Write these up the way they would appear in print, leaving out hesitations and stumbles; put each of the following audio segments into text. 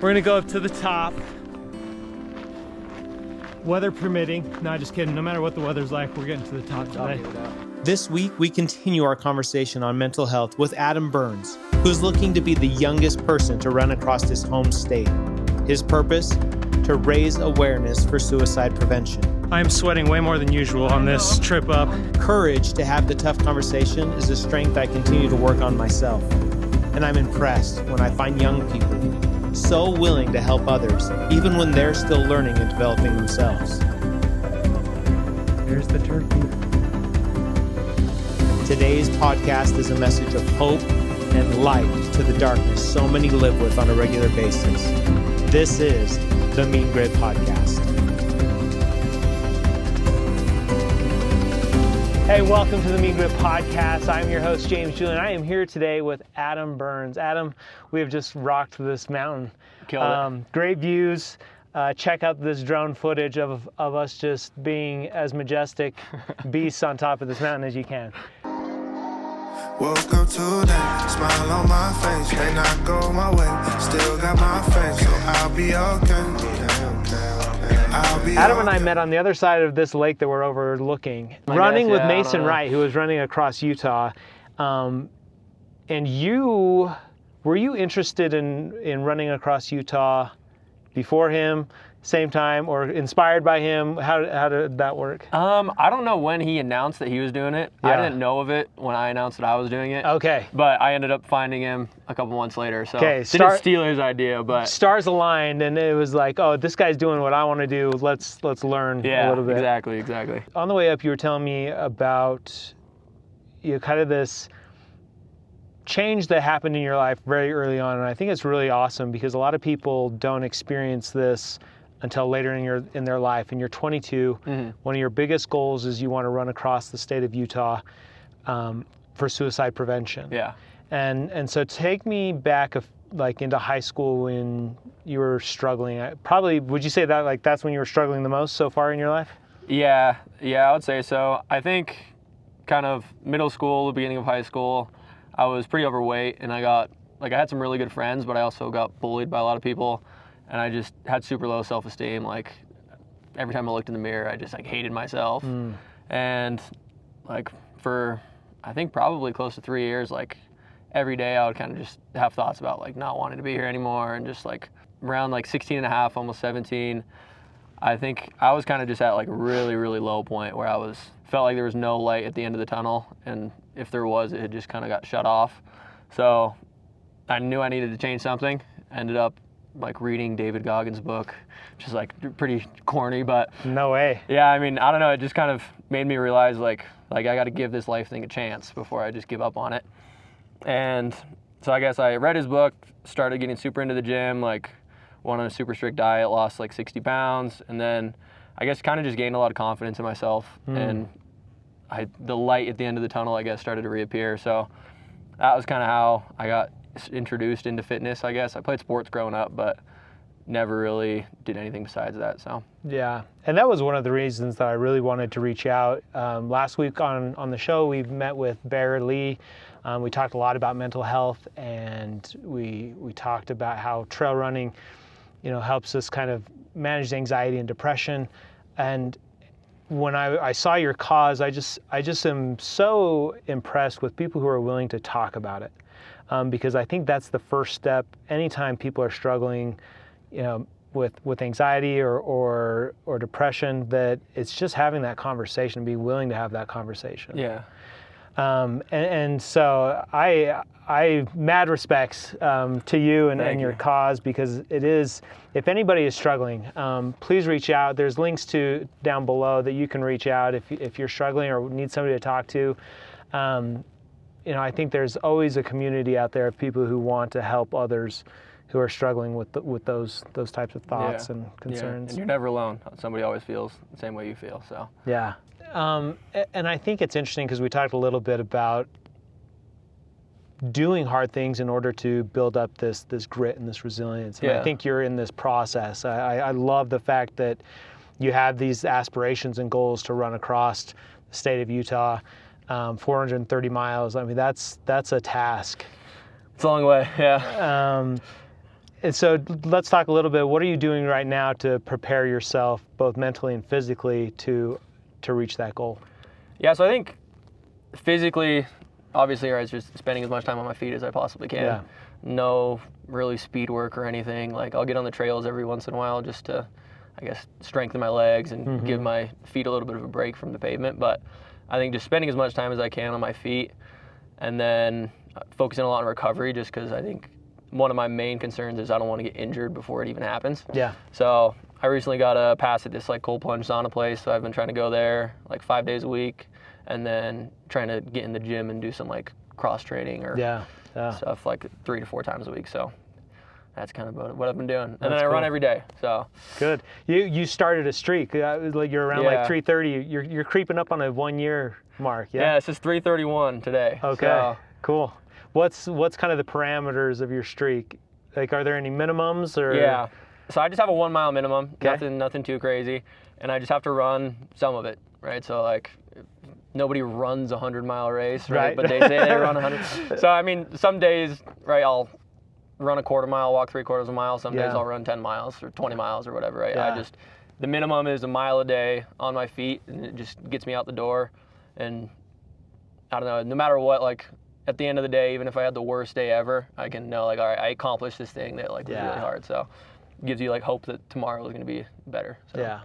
We're gonna go up to the top, weather permitting. No, just kidding. No matter what the weather's like, we're getting to the top today. This week, we continue our conversation on mental health with Adam Burns, who's looking to be the youngest person to run across his home state. His purpose? To raise awareness for suicide prevention. I'm sweating way more than usual on this trip up. Courage to have the tough conversation is a strength I continue to work on myself. And I'm impressed when I find young people so willing to help others, even when they're still learning and developing themselves. Here's the turkey. Today's podcast is a message of hope and light to the darkness so many live with on a regular basis. This is the Mean Grit Podcast. Hey, welcome to the Mean Grit Podcast. I'm your host, James Julian. I am here today with Adam Burns. Adam, we have just rocked this mountain. Killed it. Great views. Check out this drone footage of us just being as majestic beasts on top of this mountain as you can. Woke up today, smile on my face, may not go my way, still got my face, so I'll be okay. Adam and I met on the other side of this lake that we're overlooking, running with Mason Wright, who was running across Utah. And were you interested in running across Utah before him, same time, or inspired by him? How did that work? I don't know when he announced that he was doing it. Yeah. I didn't know of it when I announced that I was doing it. Okay. But I ended up finding him a couple months later. So didn't steal his idea, but stars aligned, and it was like, oh, this guy's doing what I want to do. Let's learn a little bit. Exactly. On the way up, you were telling me about kind of this change that happened in your life very early on, and I think it's really awesome because a lot of people don't experience this until later in their life. And you're 22. Mm-hmm. One of your biggest goals is you want to run across the state of Utah for suicide prevention. Yeah. And so take me back into high school when you were struggling. Probably, would you say that that's when you were struggling the most so far in your life? Yeah, I would say so. I think kind of middle school, the beginning of high school, I was pretty overweight, and I had some really good friends, but I also got bullied by a lot of people. And I just had super low self-esteem. Like, every time I looked in the mirror, I just hated myself. And for, I think probably close to 3 years, every day I would kind of just have thoughts about not wanting to be here anymore. And just around 16 and a half, almost 17, I think I was kind of just at a really, really low point where felt like there was no light at the end of the tunnel. And if there was, it had just kind of got shut off. So I knew I needed to change something. Ended up reading David Goggin's book, which is pretty corny, but no way. Yeah, I mean, I don't know, it just kind of made me realize I got to give this life thing a chance before I just give up on it. And so I guess I read his book, started getting super into the gym, went on a super strict diet, lost 60 pounds, and then I guess kind of just gained a lot of confidence in myself. And the light at the end of the tunnel, I guess, started to reappear. So that was kind of how I got introduced into fitness, I guess. I played sports growing up, but never really did anything besides that. So yeah, and that was one of the reasons that I really wanted to reach out. Last week on the show, we met with Bear Lee. We talked a lot about mental health, and we talked about how trail running, helps us kind of manage anxiety and depression. And when I saw your cause, I just am so impressed with people who are willing to talk about it. Because I think that's the first step. Anytime people are struggling, with anxiety or depression, that it's just having that conversation, be willing to have that conversation. Yeah. And so I mad respects to you and your cause, because it is, if anybody is struggling, please reach out. There's links down below that you can reach out if you're struggling or need somebody to talk to. I think there's always a community out there of people who want to help others who are struggling with those types of thoughts and concerns. Yeah. And you're never alone. Somebody always feels the same way you feel. So yeah, and I think it's interesting because we talked a little bit about doing hard things in order to build up this grit and this resilience. And I think you're in this process. I love the fact that you have these aspirations and goals to run across the state of Utah. 430 miles. I mean, that's a task. It's a long way, yeah. And so let's talk a little bit. What are you doing right now to prepare yourself, both mentally and physically, to reach that goal? Yeah, so I think physically, obviously, right, it's just spending as much time on my feet as I possibly can. Yeah. No really speed work or anything. Like, I'll get on the trails every once in a while just to, I guess, strengthen my legs and give my feet a little bit of a break from the pavement. But I think just spending as much time as I can on my feet, and then focusing a lot on recovery, just because I think one of my main concerns is I don't want to get injured before it even happens. Yeah. So I recently got a pass at this like cold plunge sauna place, so I've been trying to go there like 5 days a week, and then trying to get in the gym and do some like cross training or stuff like 3 to 4 times a week. So that's kind of what I've been doing. And then I run every day. So good. You started a streak. Like you're around like 3:30. You're creeping up on a 1 year mark. Yeah. Yeah, it's just 3:31 today. Okay. So, cool. What's kind of the parameters of your streak? Like, are there any minimums or? Yeah. So I just have a 1 mile minimum. Okay. Nothing too crazy, and I just have to run some of it, right? So like, nobody runs a 100-mile race, right? But they say they run 100. So I mean, some days, right, I'll run a quarter mile, walk 3/4 mile. Some days I'll run 10 miles or 20 miles or whatever, right? Yeah. The minimum is a mile a day on my feet, and it just gets me out the door. And I don't know, no matter what, like at the end of the day, even if I had the worst day ever, I can know like, all right, I accomplished this thing that like was really hard. So it gives you like hope that tomorrow is going to be better. So. Yeah.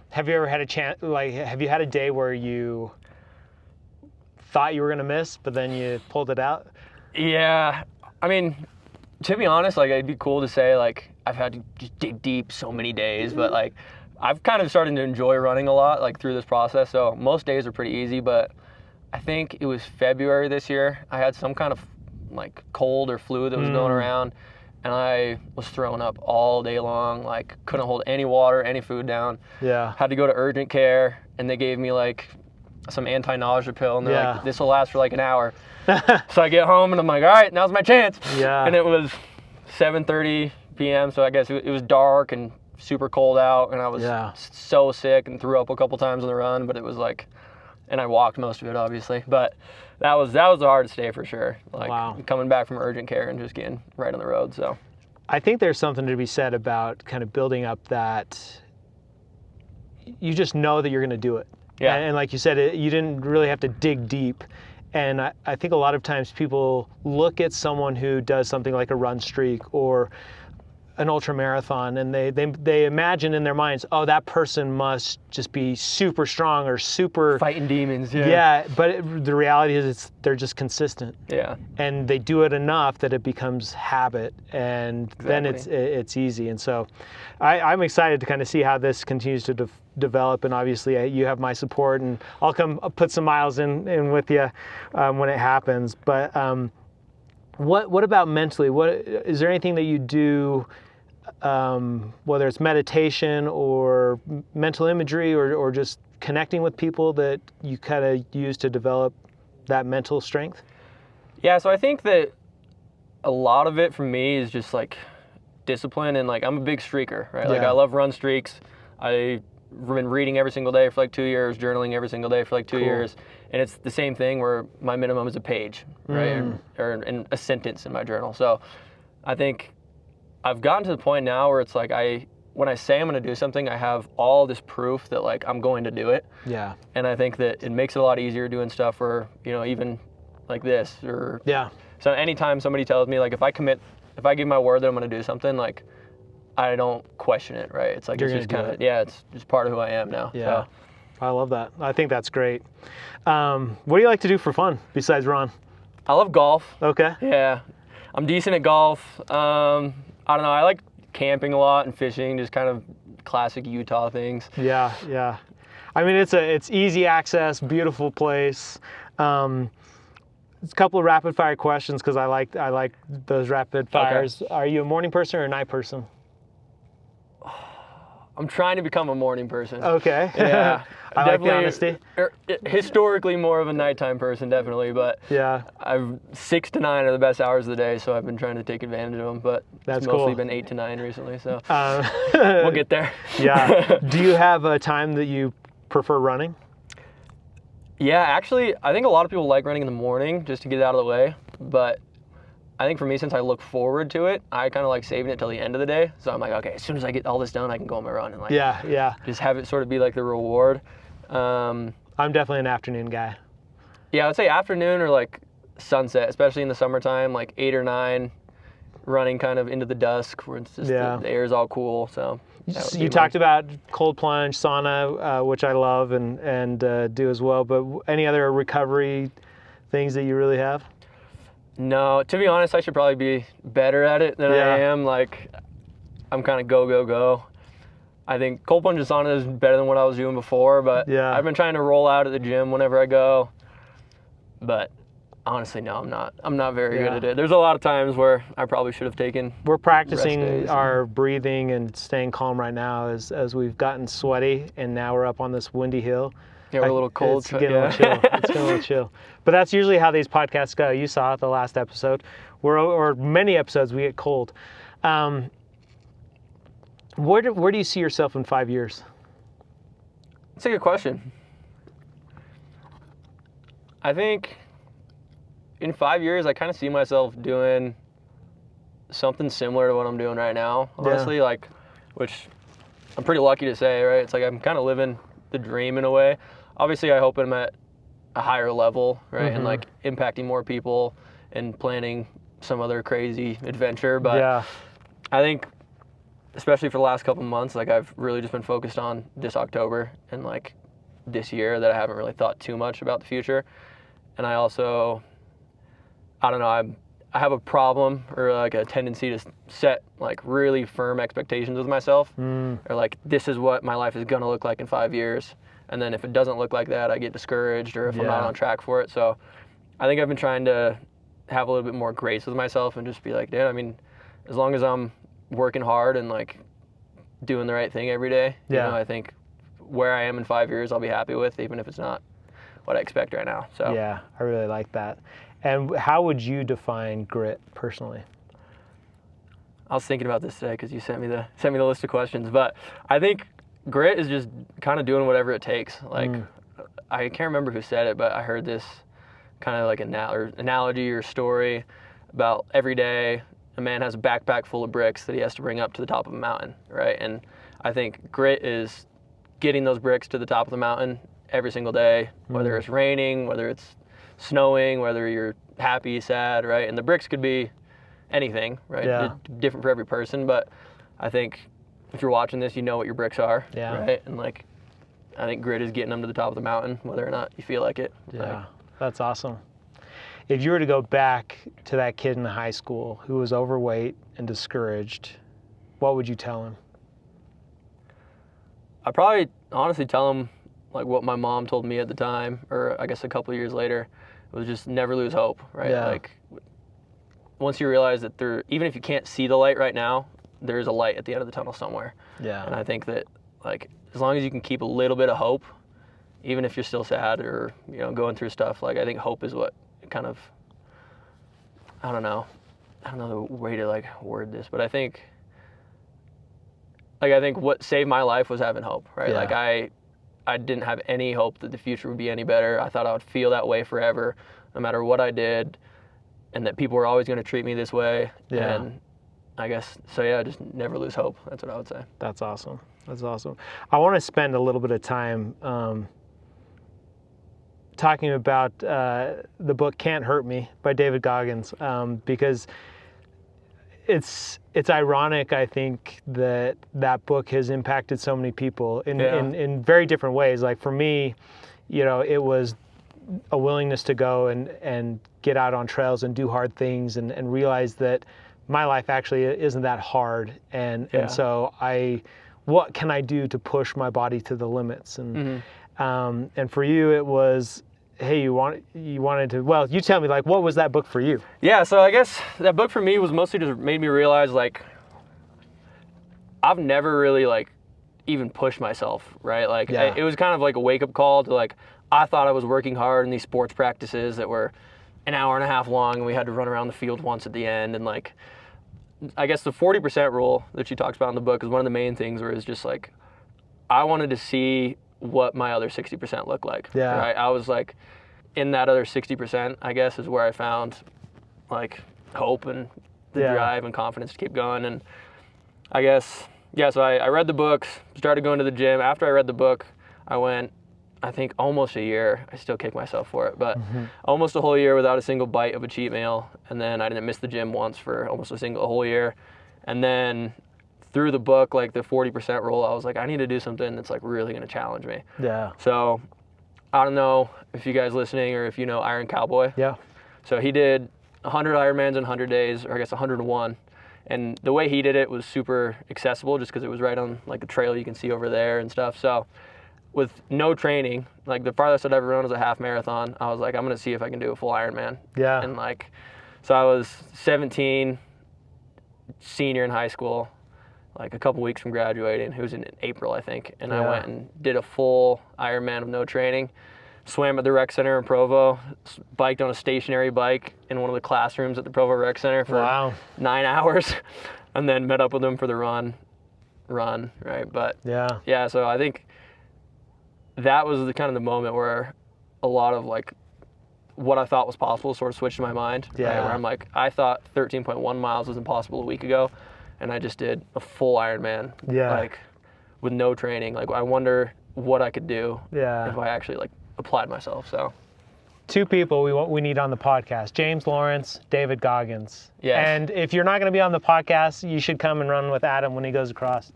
Have you ever had a chance, like, have you had a day where you thought you were going to miss, but then you pulled it out? Yeah. I mean, to be honest, like, it'd be cool to say, like, I've had to just dig deep so many days, but, like, I've kind of started to enjoy running a lot, like, through this process. So most days are pretty easy, but I think it was February this year. I had some kind of, like, cold or flu that was going around, and I was throwing up all day long, like, couldn't hold any water, any food down. Yeah. Had to go to urgent care, and they gave me, like, some anti-nausea pill, and they're like, this will last for, like, an hour. So I get home, and I'm like, all right, now's my chance. Yeah. And it was 7:30 p.m., so I guess it was dark and super cold out, and I was so sick and threw up a couple times on the run, but it was like, and I walked most of it, obviously, but that was the hardest day for sure. Like, coming back from urgent care and just getting right on the road, so. I think there's something to be said about kind of building up that you just know that you're going to do it. Yeah. And like you said, you didn't really have to dig deep. And I think a lot of times people look at someone who does something like a run streak or an ultra marathon, and they imagine in their minds, oh, that person must just be super strong or super fighting demons. Yeah, but the reality is they're just consistent. Yeah. And they do it enough that it becomes habit, and then it's easy. And so I'm excited to kind of see how this continues to develop, and obviously you have my support, and I'll put some miles in with you when it happens. But what about mentally? What is there anything that you do, whether it's meditation or mental imagery or just connecting with people, that you kind of use to develop that mental strength? Yeah, so I think that a lot of it for me is just like discipline, and like I'm a big streaker, right? Like I love run streaks. I've been reading every single day for like 2 years, journaling every single day for like 2 years, and it's the same thing where my minimum is a page, right, or in a sentence in my journal. So I think I've gotten to the point now where it's like when I say I'm going to do something, I have all this proof that like I'm going to do it. Yeah. And I think that it makes it a lot easier doing stuff where, you know, even like this or so anytime somebody tells me, like, if I give my word that I'm going to do something, like, I don't question it, right? It's like, it's just kind of, it's just part of who I am now. Yeah. So. I love that. I think that's great. What do you like to do for fun besides run? I love golf. Okay. Yeah. I'm decent at golf. I don't know. I like camping a lot and fishing, just kind of classic Utah things. Yeah, yeah. I mean, it's easy access, beautiful place. It's a couple of rapid fire questions because I like those rapid fires. Okay. Are you a morning person or a night person? I'm trying to become a morning person. Okay. Yeah. I like the honesty. Historically more of a nighttime person, definitely, but 6 to 9 are the best hours of the day, so I've been trying to take advantage of them, but it's mostly been 8 to 9 recently, so we'll get there. Yeah. Do you have a time that you prefer running? Yeah, actually, I think a lot of people like running in the morning just to get it out of the way, but I think for me, since I look forward to it, I kind of like saving it till the end of the day. So I'm like, okay, as soon as I get all this done, I can go on my run and like just have it sort of be like the reward. I'm definitely an afternoon guy. Yeah, I would say afternoon or like sunset, especially in the summertime, like 8 or 9, running kind of into the dusk where it's just the air is all cool. So you talked about cold plunge, sauna, which I love and do as well. But any other recovery things that you really have? No, to be honest, I should probably be better at it than I am. Like, I'm kind of go. I think cold plunge and sauna is better than what I was doing before, but I've been trying to roll out at the gym whenever I go. But honestly, no, I'm not very good at it. There's a lot of times where I probably should have taken. We're practicing our breathing and staying calm right now as we've gotten sweaty, and now we're up on this windy hill. Yeah, we're a little cold. It's getting a little chill. It's getting a little chill. But that's usually how these podcasts go. You saw it the last episode, or many episodes we get cold. Where do you see yourself in 5 years? That's a good question. I think in 5 years, I kind of see myself doing something similar to what I'm doing right now, honestly, like, which I'm pretty lucky to say, right? It's like I'm kind of living the dream in a way. Obviously, I hope I'm at a higher level, right? And like impacting more people and planning some other crazy adventure. But I think, especially for the last couple of months, like I've really just been focused on this October and like this year, that I haven't really thought too much about the future. And I also, I don't know, I have a problem or like a tendency to set like really firm expectations with myself, or like this is what my life is gonna look like in 5 years. And then if it doesn't look like that, I get discouraged, or if I'm not on track for it. So I think I've been trying to have a little bit more grace with myself and just be like, dude, I mean, as long as I'm working hard and like doing the right thing every day, you know, I think where I am in 5 years, I'll be happy with, even if it's not what I expect right now. So yeah, I really like that. And how would you define grit personally? I was thinking about this today because you sent me the list of questions, but I think grit is just kind of doing whatever it takes. Like I can't remember who said it, but I heard this kind of like analogy or story about every day a man has a backpack full of bricks that he has to bring up to the top of a mountain, right? And I think grit is getting those bricks to the top of the mountain every single day, whether it's raining, whether it's snowing, whether you're happy, sad, right? And the bricks could be anything, right? Yeah. Different for every person, but I think if you're watching this, you know what your bricks are, right? And like, I think grit is getting them to the top of the mountain, whether or not you feel like it. Yeah, that's awesome. If you were to go back to that kid in high school who was overweight and discouraged, what would you tell him? I'd probably honestly tell him like what my mom told me at the time, or I guess a couple of years later, was just never lose hope, right? Yeah. Like once you realize that even if you can't see the light right now, there's a light at the end of the tunnel somewhere. Yeah. And I think that like as long as you can keep a little bit of hope, even if you're still sad or, you know, going through stuff, like I think hope is what kind of, I don't know the way to like word this, but I think what saved my life was having hope, right? Yeah. Like I didn't have any hope that the future would be any better. I thought I would feel that way forever, no matter what I did, and that people were always going to treat me this way. Yeah. And I guess, so yeah, just never lose hope. That's what I would say. That's awesome. That's awesome. I want to spend a little bit of time talking about the book Can't Hurt Me by David Goggins, because it's ironic, I think, that book has impacted so many people in very different ways. Like for me, you know, it was a willingness to go and get out on trails and do hard things and realize that my life actually isn't that hard. And so what can I do to push my body to the limits? And and for you, it was, hey, you wanted to, well, you tell me, like, what was that book for you? Yeah, so I guess that book for me was mostly just made me realize, like, I've never really, like, even pushed myself, right? Like, it was kind of like a wake-up call to, like, I thought I was working hard in these sports practices that were an hour and a half long, and we had to run around the field once at the end, and, like, I guess the 40% rule that she talks about in the book is one of the main things where it's just, like, I wanted to see what my other 60% looked like. Yeah. Right? I was like, in that other 60%, I guess, is where I found like hope and the drive and confidence to keep going. And I guess, so I read the books, started going to the gym. After I read the book, I went, I think, almost a year. I still kick myself for it, but almost a whole year without a single bite of a cheat meal. And then I didn't miss the gym once for almost a whole year. And then through the book, like the 40% rule, I was like, I need to do something that's like really going to challenge me. Yeah. So I don't know if you guys listening or if you know Iron Cowboy. Yeah. So he did 100 Ironmans in 100 days, or I guess 101. And the way he did it was super accessible just because it was right on like a trail you can see over there and stuff. So with no training, like the farthest I'd ever run was a half marathon. I was like, I'm going to see if I can do a full Ironman. Yeah. And like, so I was 17, senior in high school, like a couple weeks from graduating. It was in April, I think. And I went and did a full Ironman with no training. Swam at the rec center in Provo, biked on a stationary bike in one of the classrooms at the Provo Rec Center for 9 hours, and then met up with them for the run, right? But yeah, so I think that was the kind of the moment where a lot of like what I thought was possible sort of switched in my mind. Yeah. Right? Where I'm like, I thought 13.1 miles was impossible a week ago, and I just did a full Ironman, like with no training. Like I wonder what I could do if I actually like applied myself. So 2 people we need on the podcast: James Lawrence, David Goggins. Yes. And if you're not going to be on the podcast, you should come and run with Adam when he goes across.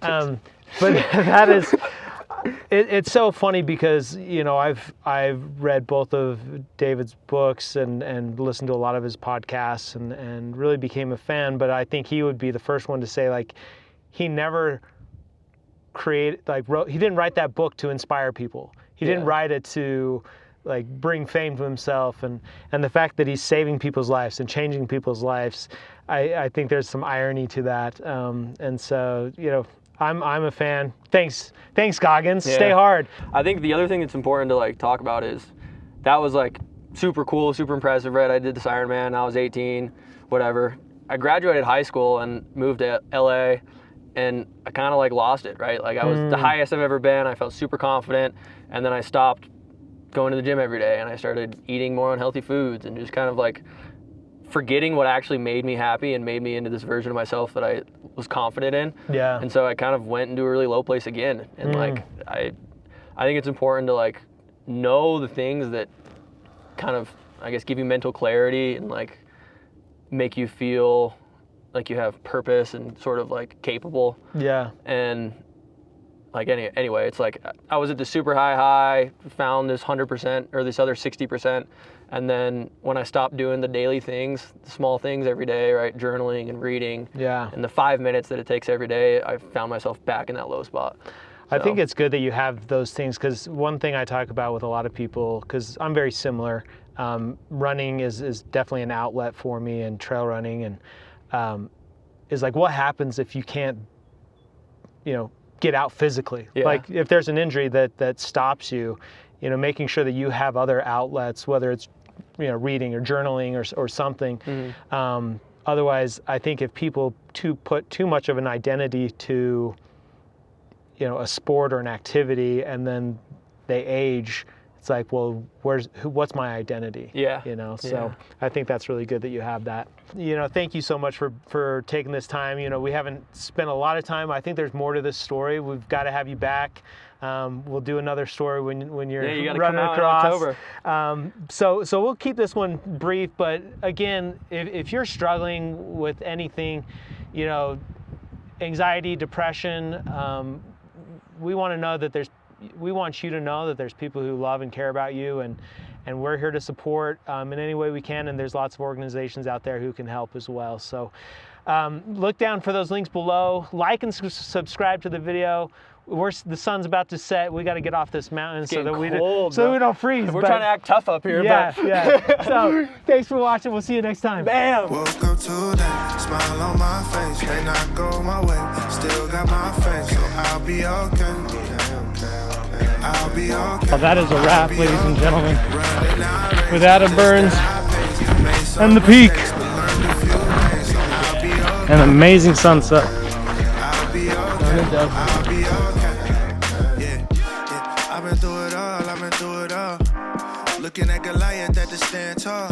But that is, it's so funny because I've read both of David's books and listened to a lot of his podcasts and really became a fan. But I think he would be the first one to say, like, he never he didn't write that book to inspire people. He didn't write it to like bring fame to himself, and the fact that he's saving people's lives and changing people's lives, I think there's some irony to that. And so, I'm a fan. Thanks Goggins. Yeah. Stay hard. I think the other thing that's important to like talk about is that was like super cool, super impressive, right? I did this Ironman. I was 18, whatever. I graduated high school and moved to LA, and I kind of like lost it, right? Like I was the highest I've ever been. I felt super confident, and then I stopped going to the gym every day, and I started eating more unhealthy foods and just kind of like forgetting what actually made me happy and made me into this version of myself that I was confident in. Yeah. And so I kind of went into a really low place again. And like I think it's important to like know the things that kind of, I guess, give you mental clarity and like make you feel like you have purpose and sort of like capable. Yeah. And like anyway, it's like I was at the super high, found this 100% or this other 60%. And then when I stopped doing the daily things, the small things every day, right, journaling and reading, and the 5 minutes that it takes every day, I found myself back in that low spot. I think it's good that you have those things, because one thing I talk about with a lot of people, because I'm very similar, running is definitely an outlet for me, and trail running, and is like, what happens if you can't, get out physically? Yeah. Like if there's an injury that stops you, making sure that you have other outlets, whether it's reading or journaling or something. Otherwise, I think if people put too much of an identity to a sport or an activity, and then they age, it's like, well, what's my identity? Yeah. So I think that's really good that you have that. Thank you so much for taking this time. We haven't spent a lot of time. I think there's more to this story. We've got to have you back. We'll do another story when you're you gotta running come out across. in October. So we'll keep this one brief. But again, if you're struggling with anything, anxiety, depression, we want you to know that there's people who love and care about you, and we're here to support in any way we can, and there's lots of organizations out there who can help as well. So look down for those links below. Like and subscribe to the video. The sun's about to set. We got to get off this mountain so that we don't freeze. We're trying to act tough up here. Yeah. So thanks for watching. We'll see you next time. Bam. Woke up today, smile on my face. May not go my way, still got my faith, so I'll be okay. I'll be okay. Well, that is a wrap, ladies and gentlemen, with Adam Burns and the peak. An amazing sunset. I'll be okay. Yeah. I've been through it all. Looking at Goliath at the stand tall.